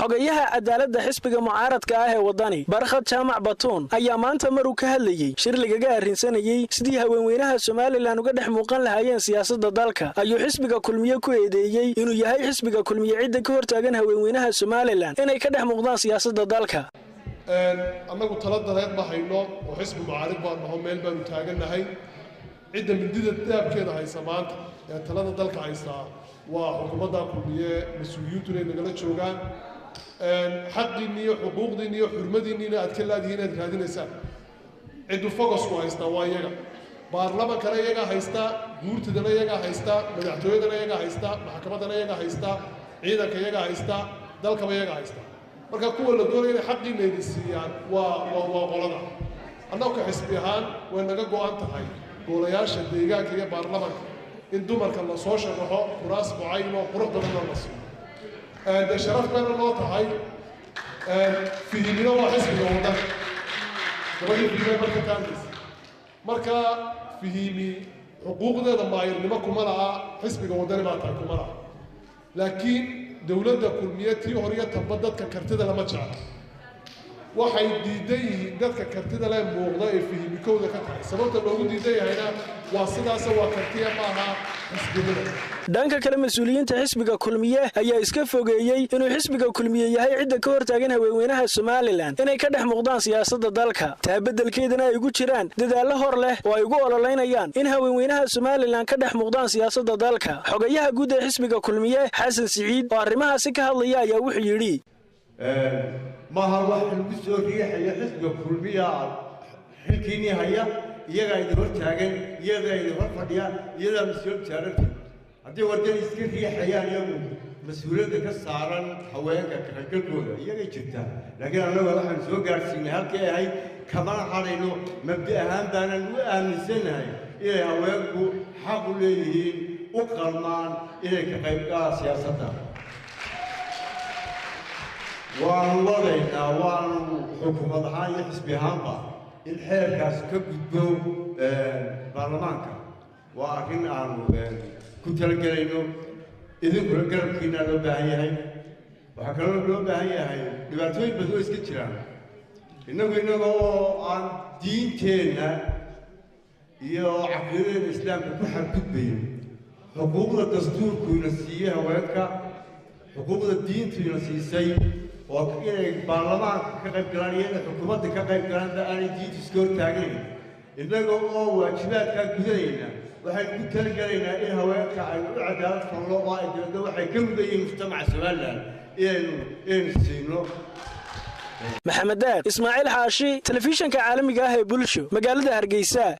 xogayaha cadaaladda xisbiga mucaaradka ah ee wadani Barkhad Jaamac Batuun ayaa maanta maruu ka hadlayay shir lagaga arrinsanayay sidii haweenweynaha Soomaaliland uga dhex muuqan lahaayeen siyaasadda dalka ayuu xisbiga kulmiye ku eedeeyay inuu yahay xisbiga kulmiye cidda ka hortaagan haweenweynaha Soomaaliland inay ka dhex muuqdaan siyaasadda dalka annagu taladareed ma hayno oo xisbi mucaarid baan nahay meel baan taaganahay cidda midida daabkeeda haysa maanta ee talada dalka haysta waa xukuumadda kulmiye mas'uuliyiintu inay nagala joogaan xaqiinii iyo xuquuqdiinii iyo xurmadiinii aad ka laadihiin aad raadinaysaan ciddu focus ku haysta waa iyaga baarlamankana iyaga haysta guurtidana iyaga haysta madaxtooyadana iyaga haysta maxkamadana iyaga haysta ciidanka iyaga haysta dalkaba iyaga haysta marka kuwa la doonaya inay xaqiina ay siiyaan waa qolada annagu ka xisbi ahaan way naga go'an tahay golayaasha deegaanka iyo baarlamanka in dumarka la soo shaqo kuraas mucayn oo qurux badan la siiyo sharafkana loo tahay fihimina waa xisbiga wadan gabadhii fihimay marka taankiisa marka fihimi xuquuqdeeda maayirnimo kuma laha xisbiga wadani baa tahay kuma laha laakiin dowladda kulmiye tii horiya tamba dadka kartida lama jecla waxay diidan yihiin dadka kartida leh muuqda ee fihimikooda ka tahay sababta loogu diidan yahayna waa sidaas waa kartiya maaha xisbigada dhanka kale mas'uuliyiinta xisbiga kulmiye ayaa iska fogeeyay inuu xisbiga kulmiye yahay cidda ka hortaagan haweenweynaha Soomaaliland inay ka dhex muuqdaan siyaasadda dalka taabadelkeedana ay ugu jiraan dadaalo hor leh oo ay ugu ololeynayaan in haweenweynaha Soomaaliland ka dhex muuqdaan siyaasadda dalka xogayaha guud ee xisbiga kulmiye Xasan Siciid oo arrimahaasi ka hadlaya ayaa wuxuu yiri ما هو المسؤولية هي حسب كلية حكيني هيا يجا يدور تاجن يجا يدور فديا يجا مسؤول تعرف هذي وردين يسكت هي حياة اليوم مسؤولية ذاك السعران حوالي ككل كودا يجا جدا لكن أنا والله حنسوق قارسين هالك هاي كمان حالينه مبدأ أهم دانا وأهم سنة هاي إيه حوالي حقوليه وقرمان إيه كقيم سياستها والله وان حكومة هاي حسبي هامبا الحياة كاس كبدو برلمانك وأكين عن كنت لقينه إذا كل كلام كنا لو بهاي هاي وحكرنا لو بهاي هاي دبعتوي بدو إسكتشران إنه عن دين تنا يا عقيدة الإسلام كل حد بين حقوق الدستور كنا سيها وياك حقوق الدين كنا سيسي وكأن البرلمان كقيب قرانية الحكومة كقيب قرانية أنا جيت سكور تاجرين إنه هو واجبات كجذرينا وحين كنت لقينا إيه هو كعدالة فالله وايد ده وحين كم بين مجتمع سوالنا إيه نسينه محمد دار إسماعيل حاشي تلفزيون كعالمي جاه بولشو مقالة هرجيسة